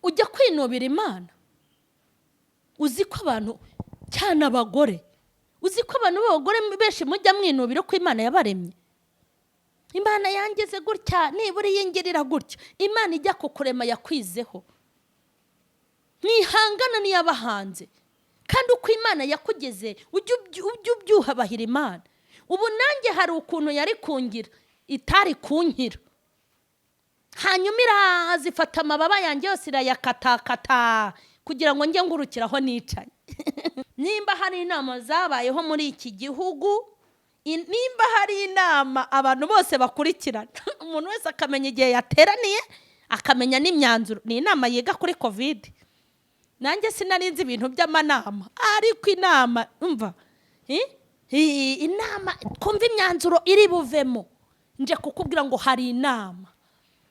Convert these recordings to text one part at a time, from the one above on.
ujya kwinubira Imana. Uzi ko abantu cyane abagore, uzi ko abantu b'abagore benshi mujya mwinubira ko Imana yabaremye. Imana yangize gutya, nibura yingirira gutya. Imana ijya kukurema yakwizeho. Mwihangana niyabahanze. Kandi uko Imana yakugeze ujye ubyuhabahira Imana. Ubu nanjye hari ukuntu yari kungira itari kunkira. Hanyuma irazifata amababa yanjye yose irayakatakata kugira ngo njye ngurukiraho nicaye. Nimba hari inama zabayeho muri iki gihugu, nimba hari inama abantu bose bakurikirana, umuntu wese akamenya igihe yateraniye, akamenya n'imyanzuro. Ni inama yiga kuri COVID. Nanjye sinarinzi ibintu by'amanama, ariko inama umva, inama kumva imyanzuro iri buvemo. Nje kukubwira ngo hari inama.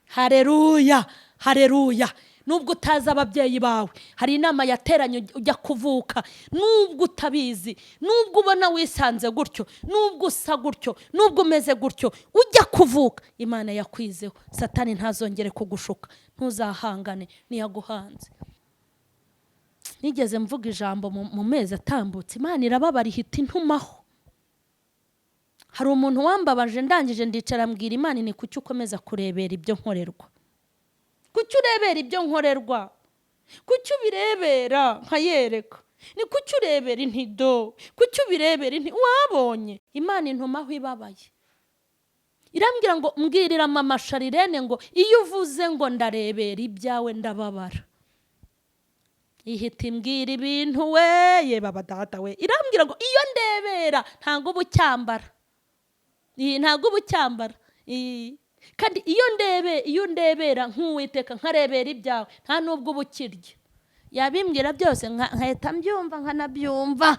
Haleluya, haleluya. Nubwo utazi ababyeyi bawe, hari inama yateranye ujya kuvuka. Nubwo utabizi, nubwo ubona wisanze gutyo, nubwo usa gutyo, nubwo umeze gutyo, ujya kuvuka, Imana yakwizeho. Satani ntazongere kugushuka. Ntuzahangane niyaguhanze. Nigeze mvuga ijambo mu mezi atambutse, Imana irababara ihita intumaho. Hari umuntu wambabaje ndangije ndicara mbwira Imana, ni kuki ukomeza kurebera ibyo nkorerwa? Kuki urebera ibyo nkorerwa? Kuki ubirebera nkayereka? Ni kuki urebera intido? Kuki ubirebera wabonye? Imana intumaho ibabaye. Irambwira ngo mbwirira mama Charlene ngo iyo uvuze ngo ndarebera ibyawe ndababara. Ihita imbwira ibintu we baba data we. Irambwira ngo iyo ndebera ntago ubucyambara. Ntago ubucyambara. Kandi iyo ndebera nk'Uwiteka nkarebera ibyawe nta nubwo ubukirya. Yabimbwira byose nkahita mbyumva nkanabyumva.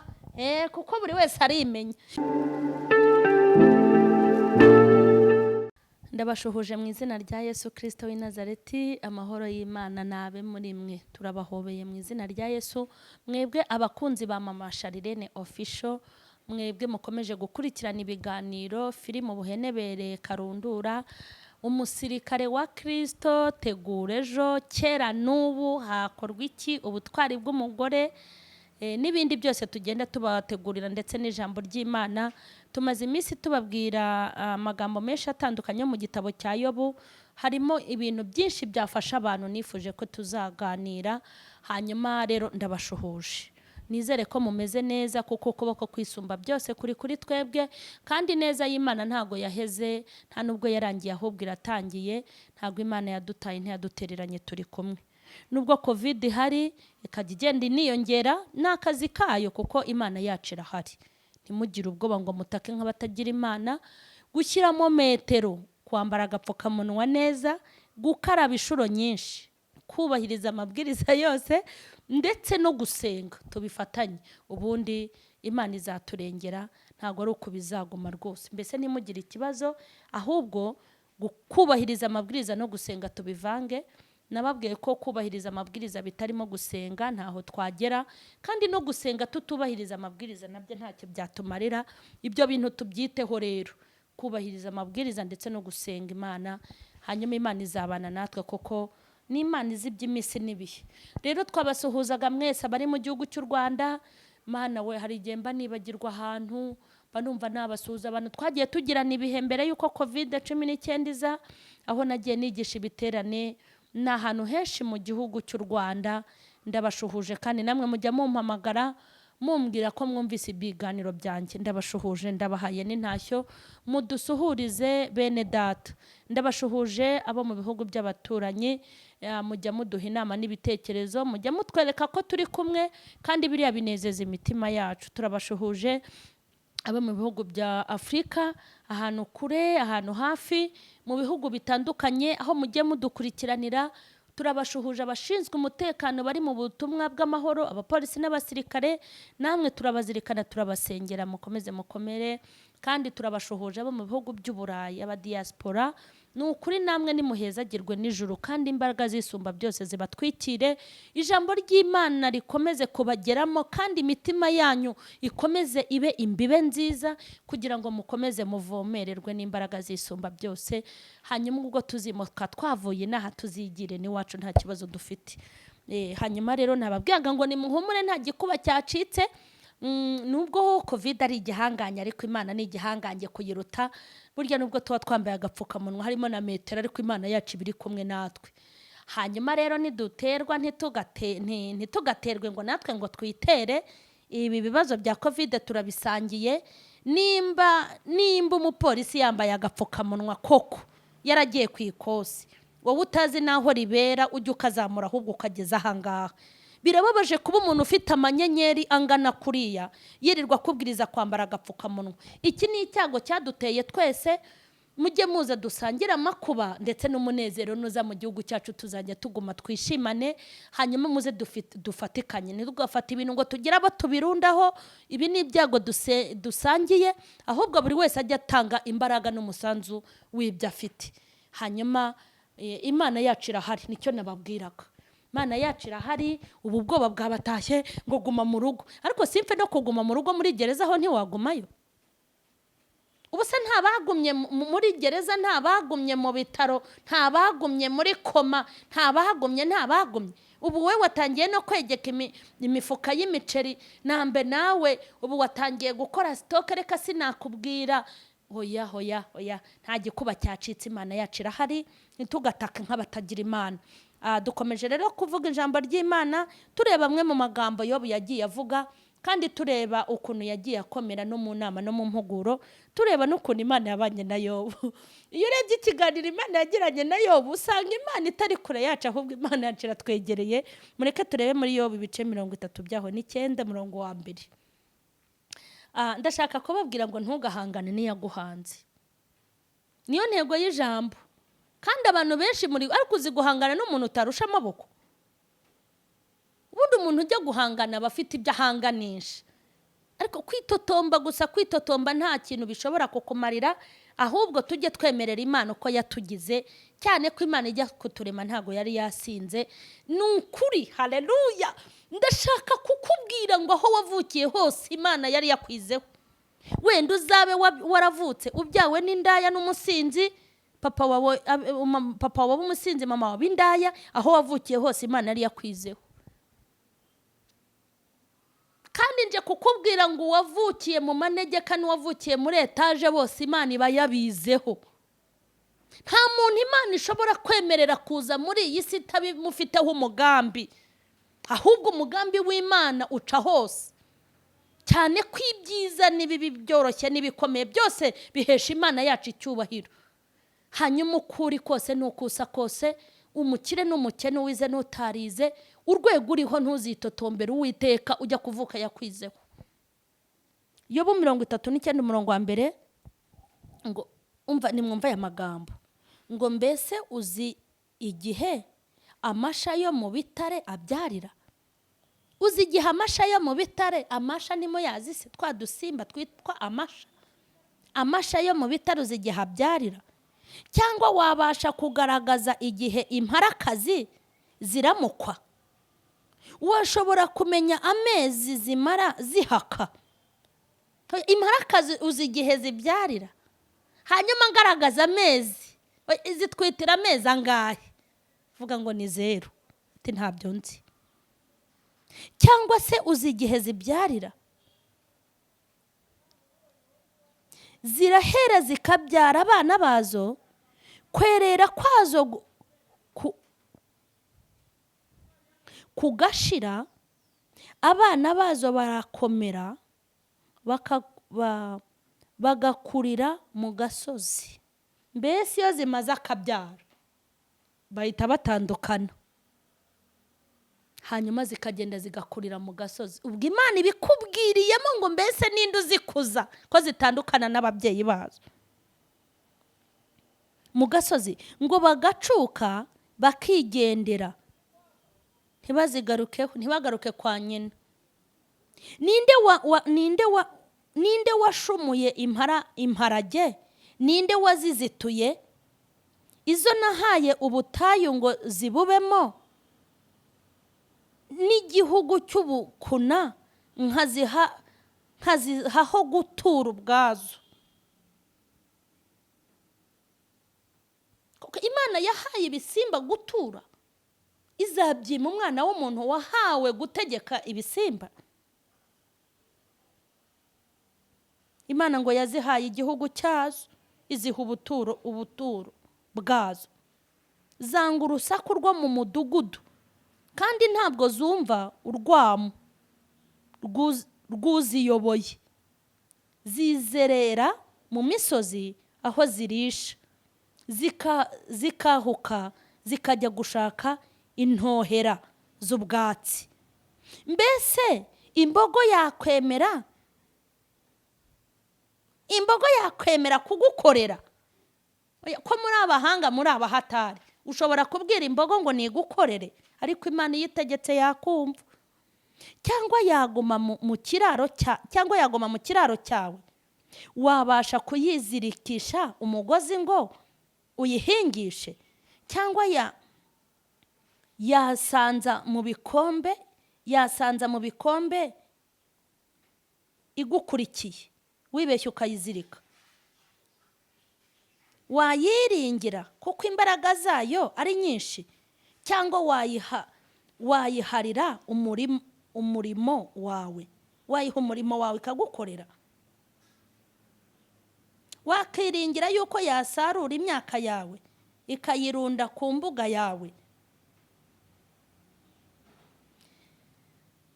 Kuko buri wese arimenya. Ndabashuhuje mu izina rya Yesu Kristo w'i Nazareti. Amahoro y'Imana nabe muri mwe. Turabahobeye mu izina rya Yesu. Mwebwe abakunzi ba mama Charlene official, mwebwe mukomeje gukurikirana ibiganiro filime Ubuhenebere Karundura, umusirikare wa Kristo, tegura ejo, kera n'ubu, hakorwa iki, ubutwari bw'umugore, n'ibindi byose tugenda tubategurira, ndetse n'ijambo ry'Imana. Tumaze iminsi tubabwira amagambo menshi atandukanye mu gitabo cya Yobu. Harimo ibintu byinshi byafasha abantu nifuje ko tuzaganira. Hanyuma rero ndabashuhuje. Nizere ko mumeze neza, kuko ukuboko kwisumba byose kuri twebwe, kandi neza y'Imana ntago yaheze, nta nubwo yarangiye, ahubwo iratangiye. Ntago Imana yadutaye, ntiyadutereranye, turi kumwe. Nubwo COVID hari ikajya igenda iniyongera, n'akazi kayo, kuko Imana yacu irahari. Ntimugire ubwoba ngo mutake nk'abatagira Imana. Gushyiramo metero, kwambara agapfukamunwa neza, gukaraba inshuro nyinshi, kubahiriza amabwiriza yose, ndetse no gusenga tubifatanye. Ubundi Imana izaturengera, ntago ari uko bizaguma rwose. Mbese nimugire ikibazo, ahubwo kubahiriza amabwiriza no gusenga tubivange. Nababwiye ko kubahiriza amabwiriza bitarimo gusenga ntaho twagera, kandi no gusenga tutubahiriza amabwiriza nabyo ntacyo byatumarira. Ibyo bintu tubyiteho rero, kubahiriza amabwiriza ndetse no gusenga Imana. Hanyuma Imana izabana natwe, koko ni Imana izi iby'iminsi n'ibihe. Rero twabasuhuzaga mwese abari mu gihugu cy'u Rwanda. Mana we, hari igihe mba nibagirwa ahantu, banumva nabasuhuza abantu twagiye tugirana ibihe mbere y'uko COVID-19 iza, aho nagiye nigisha ibiterane n'ahantu henshi mu gihugu cy'u Rwanda. Ndabashuhuje, kandi namwe mujya mumpamagara mumbwira ko mwumvise ibiganiro byanjye. Ndabashuhuje, ndabahaye n'intashyo, mudusuhurize bene data. Ndabashuhuje abo mu bihugu by'abaturanyi, mujya muduha inama n'ibitekerezo, mujya mutwereka ko turi kumwe, kandi biriya binezeza imitima yacu. Turabashuhuje abo mu bihugu bya Afrika, ahantu kure, ahantu hafi, mu bihugu bitandukanye, aho mujye mudukurikiranira. Turabashuhuje abashinzwe umutekano bari mu butumwa bw'amahoro, abapolisi n'abasirikare, namwe turabazirikana, turabasengera, mukomeze mukomere. Kandi turabashuhuje abo mu bihugu by'Uburayi, aba diaspora, ni ukuri namwe nimuhezagirwe n'ijuru kandi imbaraga zisumba byose zibatwikire, ijambo ry'Imana rikomeze kubageramo kandi imitima yanyu ikomeze ibe imbibe nziza kugira ngo mukomeze muvomererwe n'imbaraga zisumba byose, hanyuma ubwo tuzimuka twavuye n'aha tuzigire n'iwacu nta kibazo dufite. Hanyuma rero nababwiraga ngo nimuhumure nta gikuba cyacitse, nubwo covid ari igihanganye ariko Imana ni igihangange kuyiruta. Burya nubwo tuba twambaye agapfukamunwa harimo na metero ariko Imana yacu biri kumwe natwe. Hanyuma rero niduterwa ntitugaterwe ngo natwe ngo twitere. Ibi bibazo bya covid turabisangiye. Nimba umupolisi yambaye agapfukamunwa koko yaragiye ku ikosi, wowe utazi naho ribera ujye ukazamura ahubwo ukageza ahangaha. Birababaje kuba umuntu ufite amanyenyeri angana kuriya yirirwa kubwiriza kwambara agapfukamunwa. Iki ni icyago cyaduteye twese. Mujye muze dusangira amakuba ndetse n'umunezero nuza mu gihugu cyacu tuzajya tuguma twishimane, hanyuma muze dufatikanye ntitugafata ibintu ngo tugire abo tubirundaho. Ibi ni ibyago dusangiye, ahubwo buri wese ajya atanga imbaraga n'umusanzu w'ibyo afite. Hanyuma Imana yacu irahari, nicyo nababwiraga. Imana yacu irahari. Ubu bwoba bwabatashye ngo guma mu rugo, ariko simfe no kuguma mu rugo muri gereza aho ntiwagumayo. Ubu se ntabagumye muri gereza, ntabagumye mu bitaro, ntabagumye muri koma, ntabagumye. Ubu we watangiye no kwegeka imifuka y'imiceri, nambe nawe ubu watangiye gukora stoke. Reka sinakubwira. Hoya nta gikuba cyacitse. Imana yacu irahari, ntitugataka nk'abatagira Imana. Dukomeje rero kuvuga ijambo ry'Imana, tureba amwe mu magambo Yobu yagiye avuga, kandi tureba ukuntu yagiye akomera no mu nama no mu mpuguro, tureba n'ukuntu Imana yabanye na Yobu. Iyo urebye ikiganiro Imana yagiranye na Yobu usanga Imana itari kure yacu, ahubwo Imana yacu iratwegereye. Mureke turebe muri Yobu ibice 30 byaho n'9 murongo wa 2. Ndashaka kubabwira ngo ntugahangane n'iyaguhanze. Niyo ntego y'ijambo. Kandi abantu benshi muri ariko uzi guhangana n'umuntu utarusha amaboko. Ubundi umuntu ujya guhangana bafite ibyo ahanganisha, ariko kwitotomba nta kintu bishobora kukumarira. Ahubwo tujye twemerera Imana uko yatugize, cyane ko Imana ijya kuturema ntago yari yasinze. Ni ukuri, haleluya. Ndashaka kukubwira ngo aho wavukiye hose Imana yari yakwizeho. Wenda uzabe waravutse ubyawe n'indaya n'umusinzi, papa wawe umusinzi, mama wawe indaya, aho wavukiye hose Imana yari yakwizeho. Kandi nje kukubwira ngo wavukiye mu manegeka n'uwavukiye muri etaje bose Imana iba yabizeho. Nta muntu Imana ishobora kwemerera kuza muri iyi si itabimufiteho umugambi, ahubwo umugambi w'Imana uca hose. Cyane ko ibyiza n'ibibi byoroshye n'ibikomeye byose bihesha Imana yacu icyubahiro. Hanyuma ukuri kose n'ukusa kose, umukire n'umukene, uwize n'utarize, urwego uriho ntuzitotombere Uwiteka ujya kuvuka yakwizeho. Yobu 39 umurongo wa 1 ngo nimwumva aya magambo ngo mbese uzi igihe amasha yo mu bitare abyarira? Uzi igihe amasha yo mu bitare, amasha nimo yazise twa dusimba twitwa amasha yo mu bitare uzi igihe abyarira? Cyangwa wabasha kugaragaza igihe imparakazi ziramukwa? Washobora kumenya amezi zimara zihaka? Imparakazi uzi igihe zibyarira? Hanyuma ngaragaza amezi, zitwitira amezi angahe? Vuga ngo ni 0. Ati ntabyo nzi. Cyangwa se uzi igihe zibyarira? Zirahera zikabyara abana bazo, kwerera kwazo kugashira, abana bazo barakomera bagakurira mu gasozi. Mbese iyo zimaze akabyara bahita batandukana, hanyuma zikagenda zigakurira mu gasozi. Ubwo Imana ibikubwiriyemo ngo mbese ninde uzikuza ko zitandukana n'ababyeyi bazo mu gasozi, ngo bagacuka bakigendera ntibagaruke kwa nyina. Ninde washumuye imparage? Ninde wazizituye? izo nahaye ubutayu ngo zibubemo n'igihugu cy'ubukuna nkazihaho gutura ubwazo. Kuko Imana yahaye ibisimba gutura, izabyima umwana w'umuntu wahawe gutegeka ibisimba? Imana ngo yazihaye igihugu cyazo, iziha ubuturo bwazo. Zanga urusaku rwo mu mudugudu, kandi ntabwo zumva urwamo rw'uziyoboye. Zizerera mu misozi aho zirisha, zikahuka zikajya gushaka intohera z'ubwatsi. Mbese imbogo yakwemera kugukorera? Ko muri abahanga, muri abahatari, ushobora kubwira imbogo ngo nigukorere, ariko Imana iyo itegetse yakumva. Cyangwa yaguma mu kiraro cyawe, wabasha kuyizirikisha umugozi ngo uyihingishe? Cyangwa yasanza mu bikombe igukurikiye, wibeshye ukayizirika? Wayiringira kuko imbaraga zayo ari nyinshi? Cyangwa wayiharira umurimo wawe, wayiha umurimo wawe ikagukorera? Wakiringira yuko yasarura imyaka yawe ikayirunda ku mbuga yawe?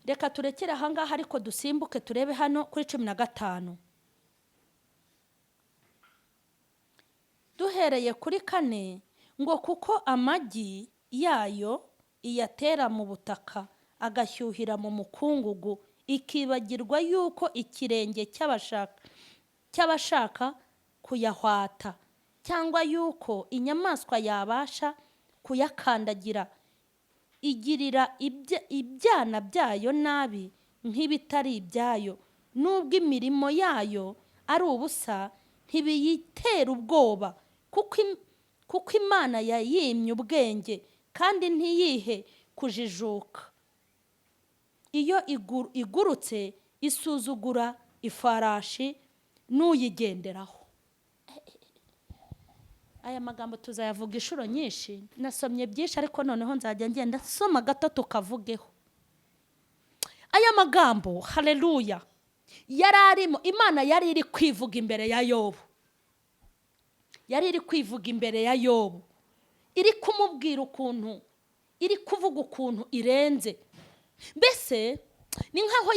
Reka turekere ahangaha, ariko dusimbuke turebe hano kuri 15. Duhereye kuri 4 ngo kuko amagi yayo iyatera mu butaka agashyuhira mu mukungugu, ikibagirwa yuko ikirenge cy'abashaka kuyahwata, cyangwa yuko inyamaswa yabasha kuyakandagira. Igirira ibyana byayo nabi nk'ibitari ibyayo, nubwo imirimo yayo ari ubusa ntibiyitera ubwoba. Kuko Imana yayimye ubwenge kandi ntiyihe kujijuka. Iyo igurutse isuzugura ifarashi n'uyigenderaho. Aya magambo tuzayavuga inshuro nyinshi, nasomye byinshi, ariko noneho nzajya ngenda soma gato tukavugeho. Aya magambo, haleluya, yararimo Imana yari iri kwivuga imbere ya Yobu. Iri kumubwira ukuntu, iri kuvuga ukuntu irenze. Mbese ni nkaho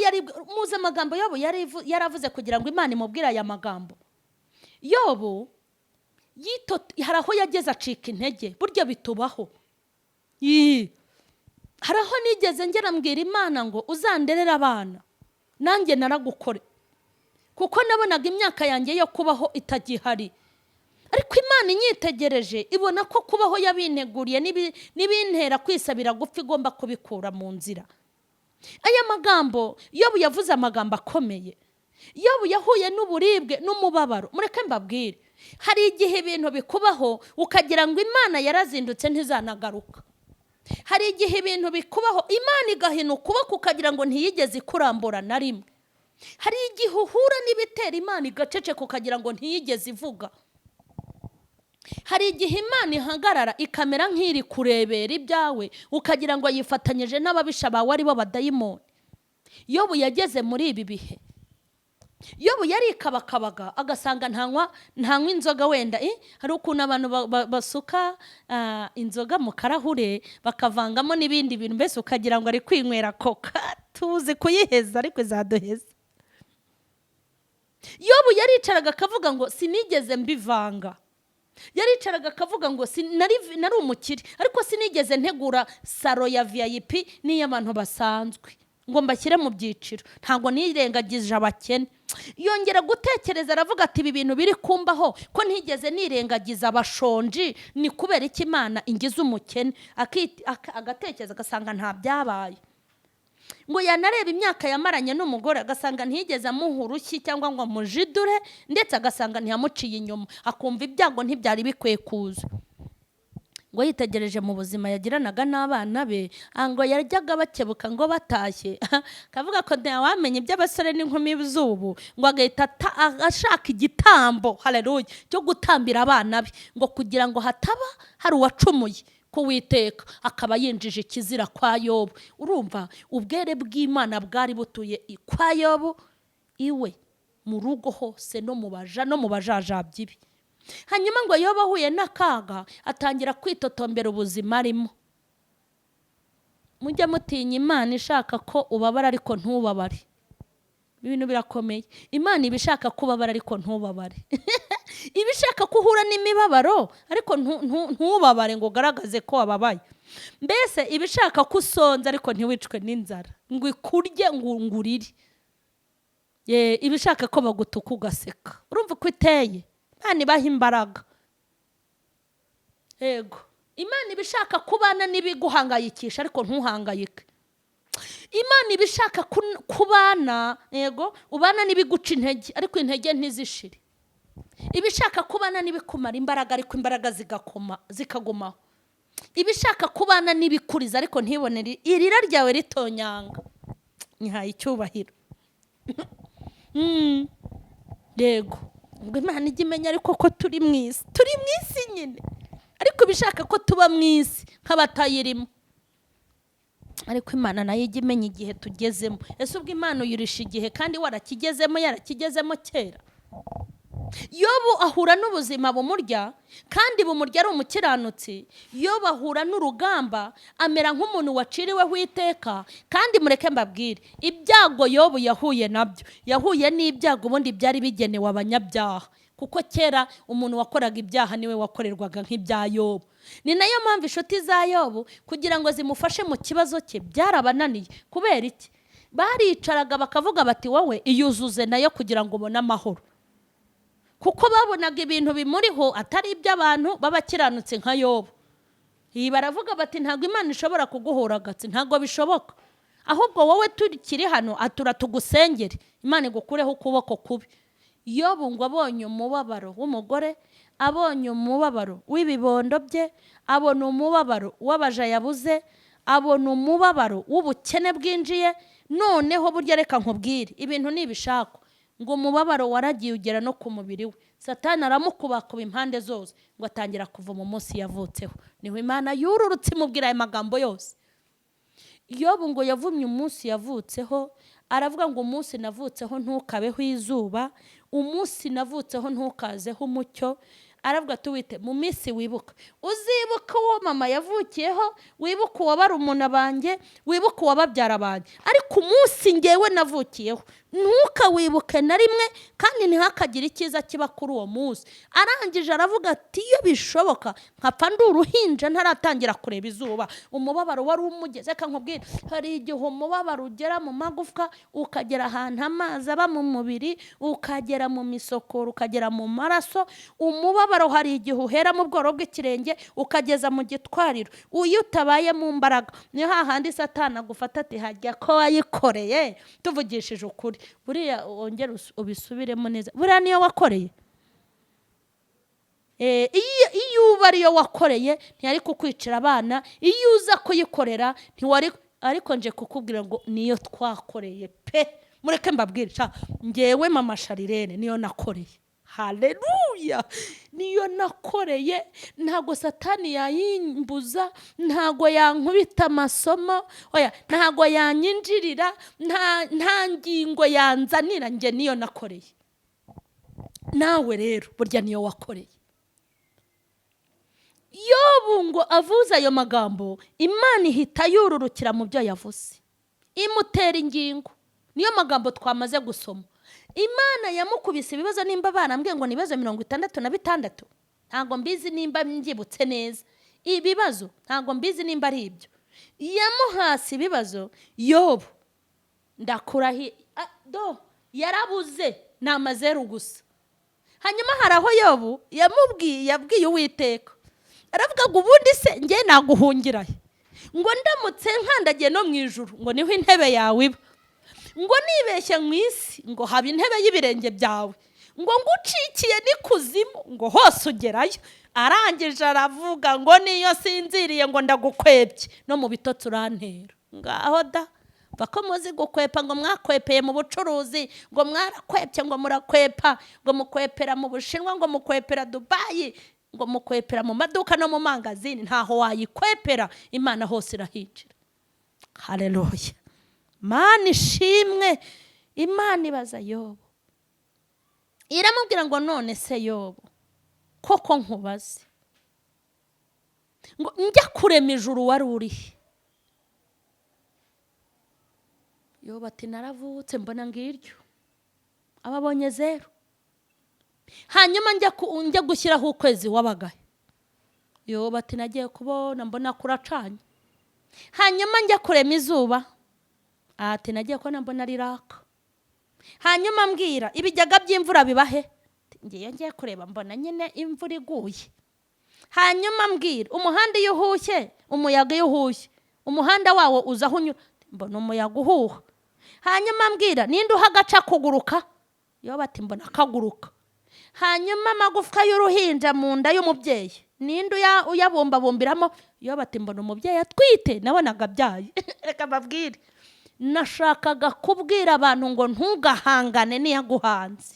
muze amagambo Yobu yaravuze kugira ngo Imana imubwire aya magambo. Yobu hari aho yageze acika intege, buryo bitubaho. Hari aho nigeze ngera mbwira Imana ngo uzanderera abana, nanjye naragukore, kuko nabonaga imyaka yanjye yo kubaho itagihari. Ariko Imana inyitegereje ibona ko kubaho yabinteguriye n'ibintera kwisabira gupfa igomba kubikura mu nzira. Aya magambo Yobu yavuze amagambo akomeye. Yobu yahuye n'uburibwe n'umubabaro. Mureke mbabwire, hari igihe ibintu bikubaho ukagira ngo Imana yarazindutse ntizanagaruka. Hari igihe ibintu bikubaho Imana igahina ukuboko ukagira ngo ntiyigeze ikurambura na rimwe. Hari igihe uhura n'ibitera Imana igaceceka ukagira ngo ntiyigeze ivuga. Hari igihe Imana ihagarara ikamera nk'iri kurebera ibyawe ukagira ngo yifatanyije n'ababisha bawe ari bo badayimoni. Yobu yageze muri ibi bihe. Yobu yarikabakabaga agasanga ntanywa inzoga wenda. Hari ukuntu abantu basuka inzoga mu karahure bakavangamo n'ibindi bintu, mbese ukagira ngo ari kwinywera koka, tuzi kuyiheza ariko izaduheza. Yobu yaricaraga akavuga ngo sinigeze mbivanga. Yaricaraga akavuga ngo nari umukire, ariko sinigeze ntegura saro ya VIP n'iy'abantu basanzwe ngo mbashyire mu byiciro. Ntabwo nirengagije abakene. Yongera gutekereza aravuga ati ibi bintu biri kumbaho ko ntigeze nirengagiza abashonji, ni kubera iki Imana ingize umukene? Agatekereza agasanga nta byabaye. Ngo yanareba imyaka yamaranye n'umugore agasanga ntigeze amuha urushyi cyangwa ngo amujidure, ndetse agasanga ntiyamuciye inyuma, akumva ibyago ntibyari bikwiye kuza. ngo yitegereje mu buzima yagiranaga n'abana be, ngo yaryaga bakebuka ngo batashye kavuga ko ntawamenye iby'abasore n'inkumi z'ubu, ngo agahita ashaka igitambo, haleluya, cyo gutambira abana be, ngo kugira ngo hataba hari uwacumuye ku Uwiteka, akaba yinjije ikizira kwa Yobu. Urumva ubwere bw'Imana bwari butuye kwa Yobu iwe, mu rugo hose no mu bajajabyi be. Hanyuma ngo Yobu ahuye n'akaga atangira kwitotombera ubuzima arimo. Mujya mutinya Imana ishaka ko ubabara ariko ntubabare. Ibintu birakomeye. Imana ibishaka kubabara ariko ntubabare. Ibishaka kuhura n'imibabaro ariko ntubabare ngo ugaragaze ko wababaye. Mbese ibishaka kusonza ariko ntiwicwe n'inzara ngo ikurye ngo ngurire. Ibishaka ko bagutuka ugaseka. Urumva ko iteye? Imana ibaha imbaraga. Yego. Imana ibishaka kubana n'ibiguhangayikisha ariko ntuhangayike. Imana ibishaka kubana, yego, ubana n'ibiguca intege ariko intege ntizishire. Ibishaka kubana n'ibikumara imbaraga ariko imbaraga zikagumaho. Ibishaka kubana n'ibikuriza ariko ntibonere irira ryawe ritonyanga. Nyihaye icyubahiro. Yego. Ngo Imana ijye imenya ariko ko turi mu isi nyine, ariko bishaka ko tuba mu isi nk'abatayirimo. Ariko Imana nayo ijye imenya igihe tugezemo. Ese ubwo Imana uyirisha igihe kandi yarakigezemo kera? Yobu ahura n'ubuzima bumurya, kandi bumurya ari umukiranutsi. Yobu ahura n'urugamba, amera nk'umuntu waciriweho iteka. Kandi mureke mbabwire, ibyago Yobu yahuye nabyo, yahuye n'ibyago ubundi byari bigenewe abanyabyaha, kuko kera umuntu wakoraga ibyaha niwe wakorerwaga nk'ibya Yobu. Ni nayo mpamvu inshuti za Yobu kugira ngo zimufashe mu kibazo cye byarabananiye. Kubera iki? Baricaraga bakavuga bati wowe iyuzuze nayo kugira ngo ubone amahoro, kuko babonaga ibintu bimuriho atari iby'abantu b'abakiranutse nka Yobu. Baravuga bati ntabwo Imana ishobora kuguhora gatsi, ntabwo bishoboka. Ahubwo wowe tukiri hano atura tugusengere Imana igukureho ukuboko kubi. Yobu ngo abonye umubabaro w'umugore, abonye umubabaro w'ibibondo bye, abona umubabaro w'abaja yabuze, abona umubabaro w'ubukene bwinjiye. Noneho burya reka nkubwire, ibintu nibishaka ngo umubabaro waragiye ugera no ku mubiri we. Satani aramukubakuba impande zose ngo atangira kuva mu munsi yavutseho. Niho Imana yururutse imubwira aya magambo yose. Yobu ngo yavumye umunsi yavutseho, aravuga ngo umunsi navutseho ntukabeho izuba, umunsi navutseho ntukazeho umucyo. Aravuga tuwite mu minsi wibuka, uzibuka uwo mama yavukiyeho, wibuka uwo barumuna banjye, wibuka uwo babyara banjye, ariko umunsi ngewe navukiyeho ntukawibuke na rimwe, kandi ntihakagire icyiza kiba kuri uwo munsi. Arangije aravuga ati iyo bishoboka nkapfa ndi uruhinja ntaratangira kureba izuba. Umubabaro wari umugeze. Reka nkubwire, hari igihe umubabaro ugera mu magufwa, ukagera ahantu amazi aba mu mubiri, ukagera mu misokoro, ukagera mu maraso. Umubabaro hari igihe uhera mu bworo bw'ikirenge ukageza mu gitwariro. Uyu utabaye mu mbaraga ni hahandi Satani agufata ati hajya ko wayikoreye. Tuvugishije ukuri, buriya ongera ubisubiremo neza, buriya niyo wakoreye. Iyo uba ariyo wakoreye ntiyari kukwicira abana, iyo uza kuyikorera ntiwari. Ariko nje kukubwira ngo niyo twakoreye pe. Mureke mbabwire, ngewe mama Charlene niyo nakoreye. Haleluya! Niyo nakoreye. Ntago Satani yayimbuza, ntago yankubita amasomo, oya, ntago yanyinjirira, nta ngingo yanzanira. Nge niyo nakoreye. Nawe rero burya niyo wakoreye. Yobu ngo avuze ayo magambo, Imana ihita yururukira mu byo yavuze, imutera ingingo. Niyo magambo twamaze gusoma. Imana yamukubise ibibazo, nimba barambwiye ngo nibazo 66. Ntago mbizi nimba mbyibutse neza. Ibibazo ntago mbizi nimba ari ibyo. Yamuhasi ibibazo. Yobu ndakurahi yarabuze n'amazeru gusa. Hanyuma haraho Yobu yabwiye Uwiteka, aravuga ngo ubundi se nge naguhungira he? Ngo ndamutse nkandagiye no mu ijuru ngo niho intebe yawe iba. Ngo nibeshye mu isi ngo haba intebe y'ibirenge byawe. Ngo ngucikiye n'ikuzimu ngo hose ugerayo. arangije aravuga ngo niyo sinziriye ngo ndagukwepye no mu bitotsi urantera. Ngaho da bako muzi gukwepa ngo mwakwepeye mu bucuruzi, ngo mwarakwepye ngo murakwepa, ngo mukwepera mu Bushinwa, ngo mukwepera Dubai, ngo mukwepera mu maduka no mu mangazini. Ntaho wayikwepera, Imana hose irahicira. Haleluya. Mana ishimwe. Imana ibaza Yobu, iramubwira ngo none se Yobu, koko nkubaze ngo njya kurema ijuru wari urihe? Yobu ati naravutse mbona ngiryo, ababonye 0. Hanyuma njya gushyiraho ukwezi wabagahe. Yobu ati nagiye kubona mbona kuracanye. Hanyuma njya kurema izuba, ati nagiye kubona mbona riraka. Hanyuma mbwira ibijyaga by'imvura bibahe, ngiye kureba mbona nyine imvura iguye. Hanyuma mbwira umuhanda iyo uhushye, umuyaga iyo uhushye, umuhanda wawo uzaho unyura, mbona umuyaga uhuha. Hanyuma mbwira ninde uhagaca kuguruka? Yobu ati mbona akaguruka. Hanyuma amagufwa y'uruhinja mu nda y'umubyeyi, ninde uyabumbabumbiramo? Yobu ati mbona umubyeyi atwite, nabonaga byaye. Reka babwire, nashakaga kubwira abantu ngo ntugahangane niyaguhanze.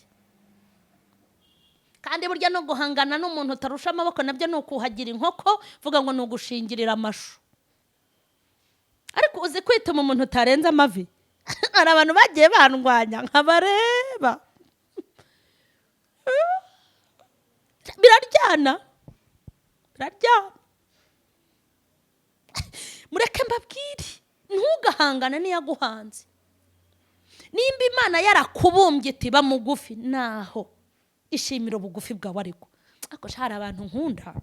Kandi burya no guhangana n'umuntu utarusha amaboko nabyo ni ukuhagira inkoko, vuga ngo ni ugushingirira amashu. Ariko uzi kwituma umuntu utarenze amavi. Hari abantu bagiye bandwanya nkabareba. Biraryana. Mureke mbabwire, ntugahangana niyaguhanze. Nimba Imana yarakubumbye iti ba mugufi, naho ishimira ubugufi bwawe. Ariko hari abantu nkunda,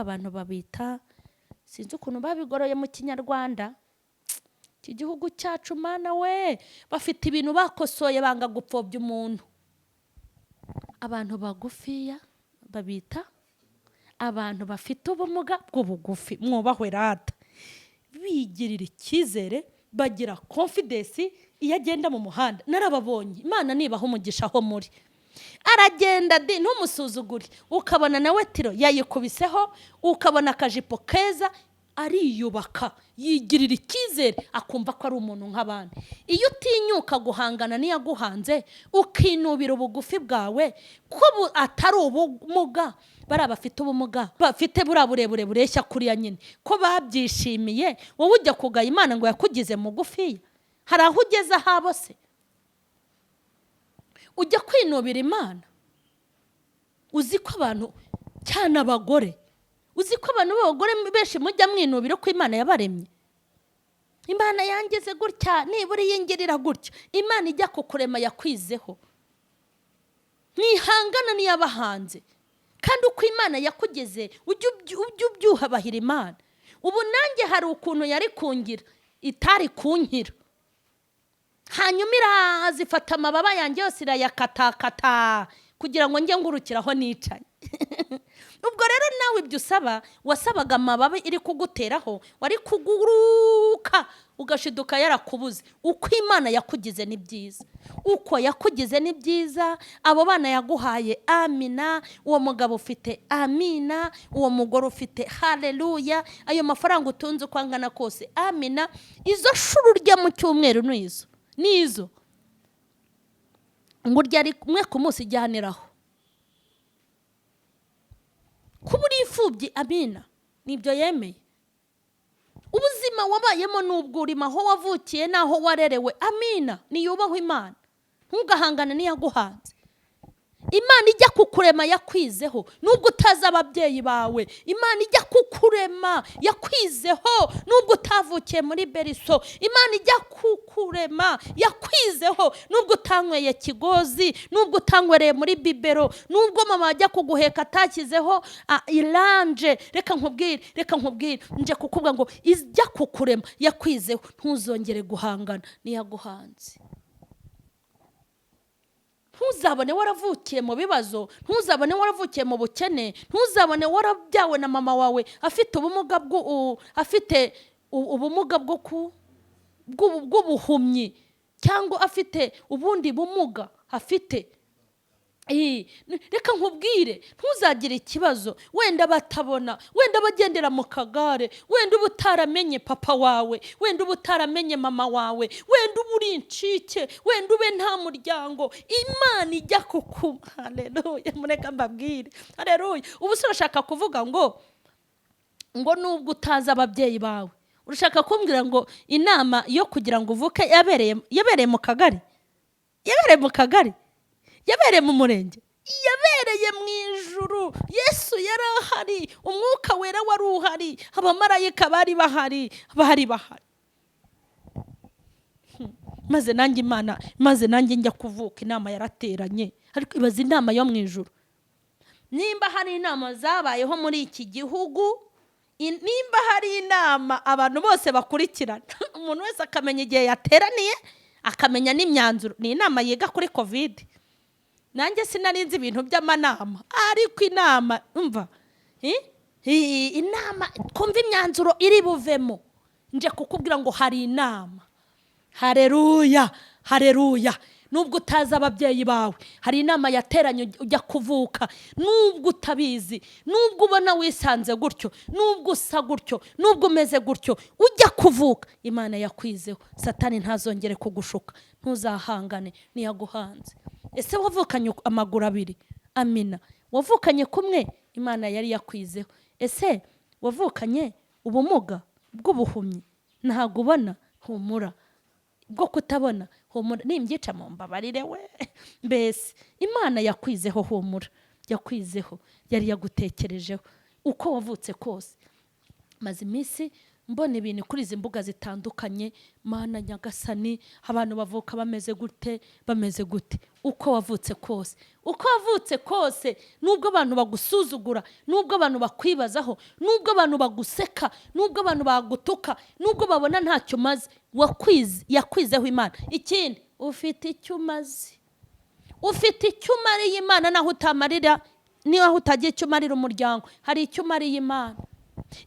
abantu babita, sinzi ukuntu babigoroye mu Kinyarwanda. Iki gihugu cyacu Mana we, bafite ibintu bakosoye banga gupfobya umuntu. Abantu bagufiya babita abantu bafite ubumuga bw'ubugufi. Mwubahwe rata, bigirira icyizere, bagira confidence iyo agenda mu muhanda. Narababonye, Imana nibaho umugisha aho muri. Aragenda ntumusuzugure, ukabona nawe tiro yayikubiseho, ukabona akajipo keza, ariyubaka, yigirira icyizere, akumva ko ari umuntu nk'abandi. Iyo utinyuka guhangana niyaguhanze, ukinubira ubugufi bwawe, ko atari ubumuga, bari bafite ubumuga, bafite burebure bureshya kuriya nyine, ko babyishimiye, wowe ujya kugaya Imana ngo yakugize mugufiya. Hari aho ugeze habo se ujya kwinubira Imana? Uzi ko abantu cyane abagore, uzi ko abantu b'abagore benshi mujya mwinubira ko Imana yabaremye? Imana yangeze gutya, nibura yingirira gutya. Imana ijya kukurema yakwizeho. Mwihangana niyabahanze, kandi uko Imana yakugeze ujye ubyuhabahira Imana. Ubu nanjye hari ukuntu yari kungira itari kunkira, hanyuma irazifata amababa yanjye yose irayakatakata kugira ngo njye ngurukiraho nicaye. Ubwo rero nawe ibyo usaba, wasabaga amababa iri kuguteraho, wari kuguruka ugashiduka yarakubuze. Uko Imana yakugize ni byiza, uko yakugize ni byiza. Abo bana yaguhaye, amina. Uwo mugabo ufite, amina. Uwo mugore ufite, haleluya. Ayo mafaranga utunze uko angana kose, amina. Izo shuru urya mu cyumweru nizo ngo urya rimwe ku munsi ijyaniraho. Kuba uri imfubyi, amina, nibyo yemeye. Ubuzima wabayemo n'ubwo urimo, aho wavukiye n'aho warerewe, amina, niyubahwe Imana. Ntugahangane niyaguhanze. Imana ijya kukurema yakwizeho, nubwo utazi ababyeyi bawe. Imana ijya kukurema yakwizeho, nubwo utavukiye muri beriso. Imana ijya kukurema yakwizeho, nubwo utanyweye kigozi, nubwo utanywereye muri bibero, nubwo mama ajya kuguheka atakizeho iranje. Reka nkubwire, nje kukubwira ngo ijya kukurema yakwizeho, ntuzongere guhangana niyaguhanze. Ntuzabone waravukiye mu bibazo, ntuzabone waravukiye mu bukene, ntuzabone warabyawe na mama wawe afite ubumuga bw'ubuhumyi, cyangwa afite ubundi bumuga afite. reka nkubwire, ntuzagire ikibazo wenda batabona, wenda bagendera mu kagare, wenda uba utaramenye papa wawe, wenda uba utaramenye mama wawe, wenda uba uri incike, wenda ube nta muryango, Imana ijya kukuba. Haleluya, mureka mbabwire. Haleluya. Ubu se urashaka kuvuga ngo nubwo utazi ababyeyi bawe, urashaka kumbwira ngo inama yo kugira ngo uvuke yabereye mu kagari? Yabereye mu kagari? Yabereye mu murenge? Yabereye mu ijuru. Yesu yari ahari, umwuka wera wari uhari, abamarayika bari bahari. maze nanjye njya kuvuka, inama yarateranye. Ariko ibaza inama yo mu ijuru. Nimba hari inama zabayeho muri iki gihugu, nimba hari inama abantu bose bakurikirana, umuntu wese akamenya igihe yateraniye, akamenya n'imyanzuro. Ni inama yiga kuri covid. Nanjye sinarinzi ibintu by'amanama, ariko inama umva, inama kumva imyanzuro iri buvemo, nje kukubwira ngo hari inama. Haleluya, haleluya. Nubwo utazi ababyeyi bawe, hari inama yateranye ujya kuvuka. Nubwo utabizi, nubwo ubona wisanze gutyo, nubwo usa gutyo, nubwo umeze gutyo, ujya kuvuka, Imana yakwizeho. Satani ntazongere kugushuka, ntuzahangane niyaguhanze. Ese wavukanye amaguru abiri? Amina. Wavukanye kumwe? Imana yari yakwizeho. Ese wavukanye ubumuga bw'ubuhumyi? Ntago ubona? Humura. Bwo kutabona? Humura. Nimbyica mu mbabarire we. Mbese Imana yakwizeho, humura. Yakwizeho, yari yagutekerejeho. Uko wavutse kose. Maze iminsi mbona ibintu kuri izi mbuga zitandukanye, Mana Nyagasani, abantu bavuka bameze gute, bameze gute. Uko wavutse kose, uko wavutse kose, nubwo abantu bagusuzugura, nubwo abantu bakwibazaho, nubwo abantu baguseka, nubwo abantu bagutuka, nubwo babona ntacyo umaze, yakwizeho Imana. Ikindi, ufite icyo umaze. Ufite icyo umariye Imana, naho utamarira, niba utagiye icyo umarira umuryango, hari icyo umariye Imana.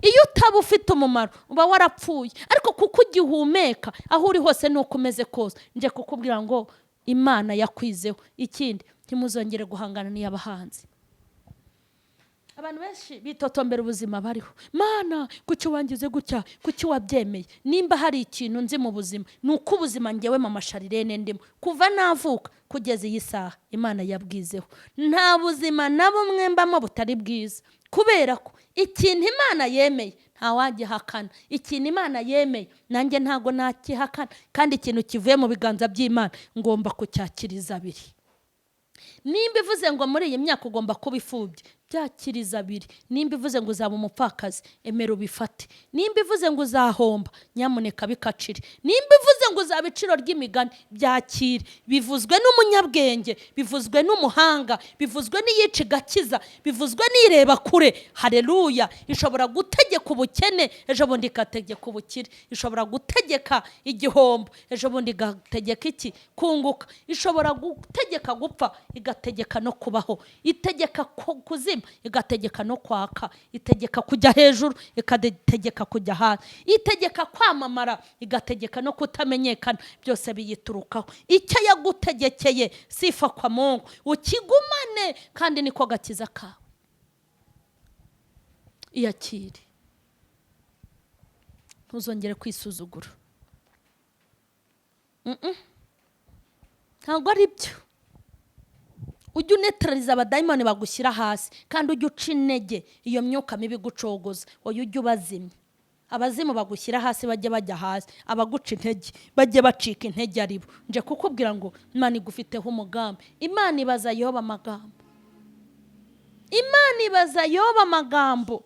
Iyo utaba ufite umumaro, uba warapfuye. Ariko kuko ugihumeka, aho uri hose nuko umeze kose, nje kukubwira ngo Imana yakwizeho. Ikindi, ntimuzongere guhangana n'iy'abahanzi. Abantu benshi bitotombera ubuzima bariho. Mana, kuki wangize gutya, kuki wabyemeye? Nimba hari ikintu nzi mu buzima, nuko ubuzima ngewe mama Charlene ndimo, kuva navuka kugeza iyi saha, Imana yabwizeho. Nta buzima na bumwe mbamo butari bwiza, kubera ko ikintu Imana yemeye nta wagihakana. Ikintu Imana yemeye nanjye ntago nakihakana, kandi ikintu kivuye mu biganza by'Imana ngomba kucyakiriza abiri. Nimba ivuze ngo muri iyi myaka ugomba kuba ifubye, byakiriza abiri. Nimba ivuze ngo uzaba umupfakazi, emera ubifate. Nimba ivuze ngo uzahomba, nyamuneka bikacire. Nimba ivuze ngo uzaba iciro ry'imigani, byakire. Bivuzwe n'umunyabwenge, bivuzwe n'umuhanga, bivuzwe n'iyica igakiza, bivuzwe n'ireba kure. Haleluya. Ishobora gutegeka ubukene, ejo bundi igategeka ubukire. Ishobora gutegeka igihombo, ejo bundi igategeka iki? Kunguka. Ishobora gutegeka gupfa, igategeka no kubaho. Itegeka kuzima, igategeka no kwaka. Itegeka kujya hejuru, ikategeka kujya hasi. Itegeka kwamamara, igategeka no kutamenyekana. Byose biyiturukaho. Icyo yagutegekeye, sifa kwa Mungu, ukigumane, kandi niko gakiza kawe. Iyakire. Ntuzongere kwisuzugura. Ntabwo ari byo. Ujye unetraliza abadayimoni bagushyira hasi, kandi ujye uca intege iyo myuka mibi gucogoza. Oya, ujye ubazimya. Abazimu bagushyira hasi bajye bajya hasi, abaguca intege bajye bacika intege aribo. Nje kukubwira ngo Imana igufiteho umugambi. Imana ibaza Yoba amagambo. Imana ibaza Yoba amagambo.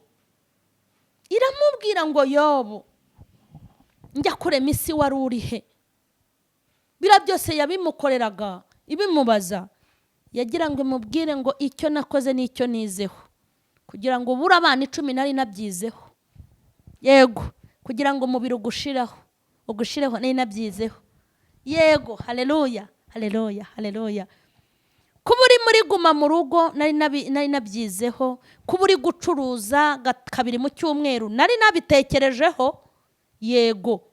Iramubwira ngo Yobu, njya kurema isi wari urihe? Bira byose yabimukoreraga, ibimubaza. Yagira ngo imubwire ngo icyo nakoze n'icyo nizeho, kugira ngo ubure abana 10 nari nabyizeho. Yego, kugira ngo umubiri ugushireho nari nabyizeho. Yego, haleluya, haleluya, haleluya. Kuba uri muri guma mu rugo nari nabyizeho. Kuba uri gucuruza kabiri mu cyumweru nari nabitekerejeho. Yego,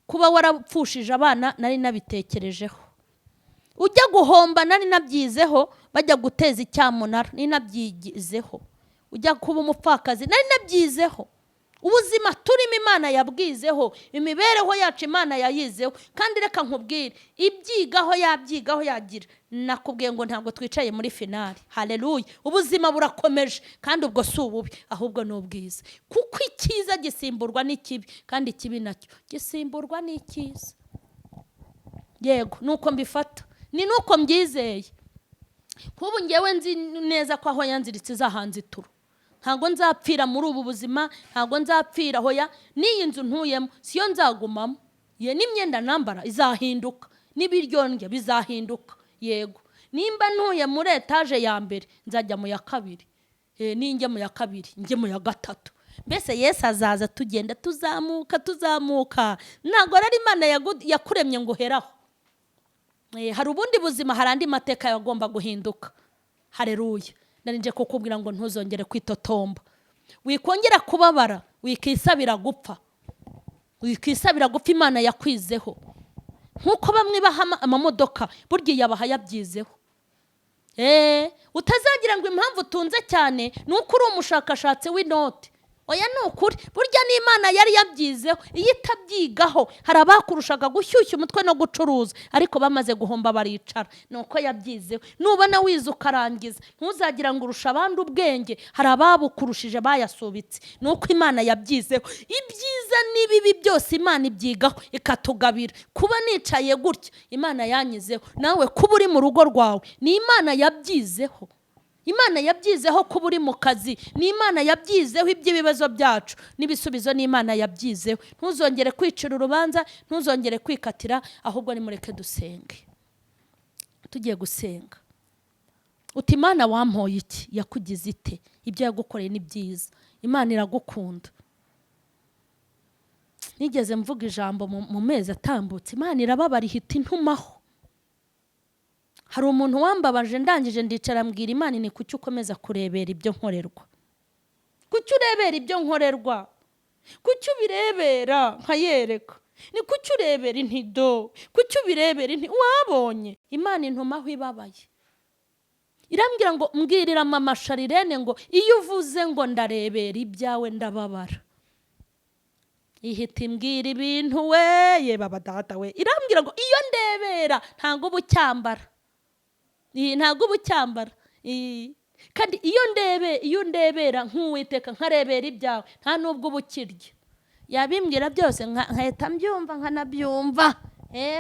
kuba warapfushije abana nari nabitekerejeho. ujya guhomba nari nabyizeho, bajya guteza icyamunara ni nabyizeho, ujya kuba umupfakazi nari nabyizeho. Ubuzima turimo Imana yabwizeho, imibereho yacu Imana yayizeho. Kandi reka nkubwire, ibyigaho yabyigaho yagira. Nakubwiye ngo ntabwo twicaye muri finali. Haleluya. Ubuzima burakomeje, kandi ubwo si ububi, ahubwo ni ubwiza. Kuko icyiza gisimburwa n'ikibi, kandi ikibi nacyo gisimburwa n'icyiza. Yego, nuko mbifata, ni nuko mbyizeye. Kubu ngewe nzi neza ko aho yanziritse izahanze ituru. Ntago nzapfira muri ubu buzima, ntago nzapfira hoya. N'iyi nzu ntuyemo siyo nzagumamo. Ye n'imyenda nambara izahinduka, n'ibiryo ndya bizahinduka. Yego, nimba ntuye muri etaje ya mbere nzajya mu ya kabiri, ninjye mu ya kabiri njye mu ya gatatu. Mbese Yesu azaza tugenda tuzamuka. Ntago ari Imana yakuremye ngo heraho. Hari ubundi buzima, hari andi mateka yagomba guhinduka. Haleluya. Narinje kukubwira ngo ntuzongere kwitotomba, wikongera kubabara, wikisabira gupfa. Imana yakwizeho. Nkuko bamwe baha amamodoka, burya yabaha yabyizeho. Utazagira ngo impamvu utunze cyane nuko uri umushakashatsi w'inote. Oya ni ukuri, burya n'Imana yari yabyizeho. Iyo itabyigaho, hari abakurushaga gushyushya umutwe no gucuruza, ariko bamaze guhomba baricara. Nuko yabyizeho. Nubona wize ukarangiza, ntuzagira ngo urusha abandi ubwenge, hari ababukurushije bayasubitse. Nuko Imana yabyizeho. Ibyiza n'ibibi byose Imana ibyigaho ikatugabira. Kuba nicaye gutya Imana yanyizeho. Nawe kuba uri mu rugo rwawe ni Imana yabyizeho. Imana yabyizeho kuba uri mu kazi, ni Imana yabyizeho iby'ibibazo byacu n'ibisubizo, ni Imana yabyizeho. Ntuzongere kwicira urubanza, ntuzongere kwikatira, ahubwo nimureke dusenge. Tugiye gusenga. Uti Imana wampoye iki? Yakugize ite? Ibyo yagukoreye ni byiza. Imana iragukunda. Nigeze mvuga ijambo mu mezi atambutse, Imana irababara ihita intumaho. Hari umuntu wambabaje, ndangije ndicara mbwira Imana, ni kuki ukomeza kurebera ibyo nkorerwa? Kuki urebera ibyo nkorerwa? Kuki ubirebera nkayereka? Ni kuki urebera intido? Kuki ubirebera wabonye? Imana intumaho ibabaye. Irambwira ngo mbwirira mama Charlene ngo iyo uvuze ngo ndarebera ibyawe ndababara. Ihita imbwira ibintu we baba data we. Irambwira ngo iyo ndebera ntago ubucyambara. Ntago ubucyambara. Kandi iyo ndebera nk'Uwiteka nkarebera ibyawe, nta nubwo ubukirya. Yabimbwira byose nkahita mbyumva nkanabyumva.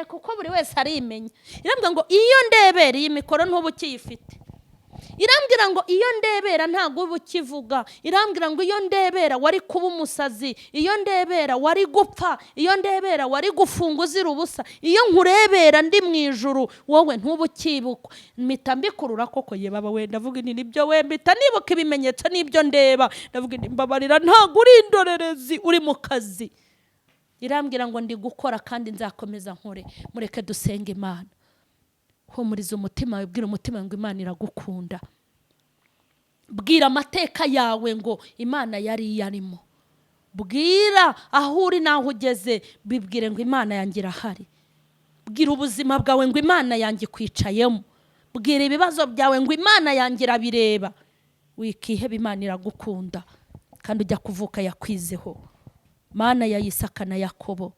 Kuko buri wese arimenya. Irambwira ngo iyo ndebera iyi mikoro ntubukiyifite. Irambwira ngo iyo ndebera ntago ubukivuga. Irambwira ngo iyo ndebera wari kuba umusazi, iyo ndebera wari gupfa, iyo ndebera wari gufunga uzira ubusa. Iyo nkurebera ndi mu ijuru wowe ntubukibukwa. Mpita mbikurura koko ye baba we, ndavuga nibyo we, mpita nibuka ibimenyetso n'ibyo ndeba. Ndavuga mbabarira, ntago uri indorerezi, uri mu kazi. Irambwira ngo ndi gukora kandi nzakomeza nkore. Mureke dusenge Imana. Humuriza umutima wawe, bwira umutima ngo Imana iragukunda. Bwira amateka yawe ngo Imana yari yarimo. Bwira aho uri naho ugeze, bibwire ngo Imana yanjye irahari. Bwira ubuzima bwawe ngo Imana yanjye kwicayemo. Bwira ibibazo byawe ngo Imana yanjye irabireba. Wikiheba, Imana iragukunda kandi ujya kuvuka yakwizeho. Mana ya Isaka na Yakobo,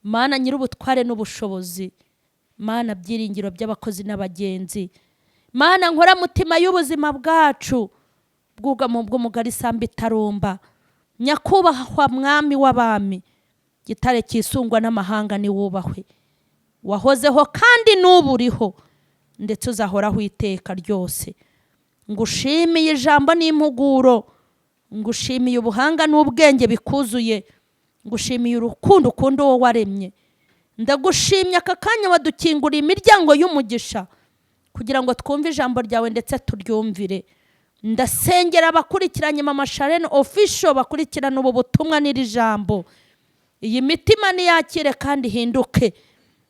Mana nyir'ubutware n'ubushobozi, Mana byiringiro by'abakozi n'abagenzi, Mana nkora mutima y'ubuzima bwacu, bwugamo bw'umugari samba itarumba, nyakubahwa mwami w'abami, gitare kisungwa n'amahanga ni wubahwe. Wahozeho kandi n'uburiho, ndetse uzahoraho iteka ryose. Ngushimiye ijambo n'impuguro, ngushimiye ubuhanga n'ubwenge bikuzuye, ngushimiye urukundo ukunda uwo waremye. Ndagushimye aka kanya wadukinguriye imiryango y'umugisha kugira ngo twumve ijambo ryawe ndetse turyumvire. Ndasengera abakurikiranye mama Charlene official, bakurikirana ubu butumwa n'iri jambo. Iyi mitima niyakire kandi hinduke.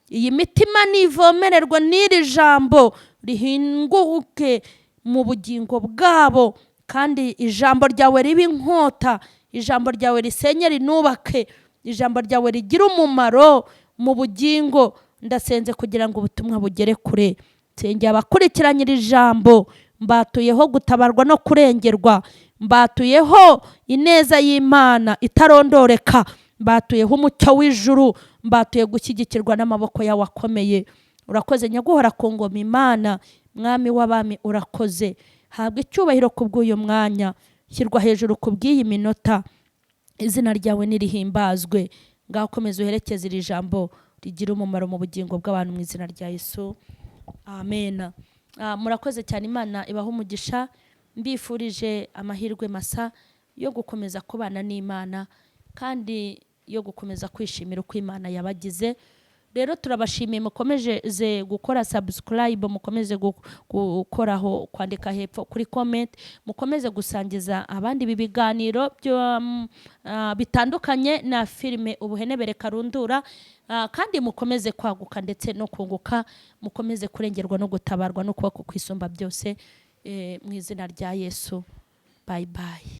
Iyi mitima nivomererwa n'iri jambo rihinguke mu bugingo bwabo, kandi ijambo ryawe ribe inkota, ijambo ryawe risenye rinubake, ijambo ryawe rigira umumaro mu bugingo ndasenze kugira ngo ubutumwa bugere kure. Nsengera abakurikiranyira ijambo, mbatuyeho gutabarwa no kurengerwa, mbatuyeho ineza y'Imana itarondoreka, mbatuyeho umucyo w'ijuru, mbatuye gushyigikirwa n'amaboko yawe akomeye. Urakoze nyaguhora ku ngoma Imana, mwami w'abami urakoze. Habwa icyubahiro kubw'uyu mwanya, shyirwa hejuru kubw'iyi minota, izina ryawe nirihimbazwe. Ngaho komeza uherekeze iri jambo rigira umumaro mu bugingo bw'abantu mu izina rya Yesu, amen. Murakoze cyane, Imana ibaha umugisha. Mbifurije amahirwe masa yo gukomeza kubana n'Imana kandi yo gukomeza kwishimira uko Imana yabagize. Rero turabashimiye, mukomeze gukora subscribe, mukomeze gukoraho, kwandika hepfo kuri comment, mukomeze gusangiza abandi ibi biganiro bitandukanye na filime Ubuhenebere Karundura, kandi mukomeze kwaguka ndetse no kunguka, mukomeze kurengerwa no gutabarwa no kuboko kwisumba byose, mu izina rya Yesu. Bye bye.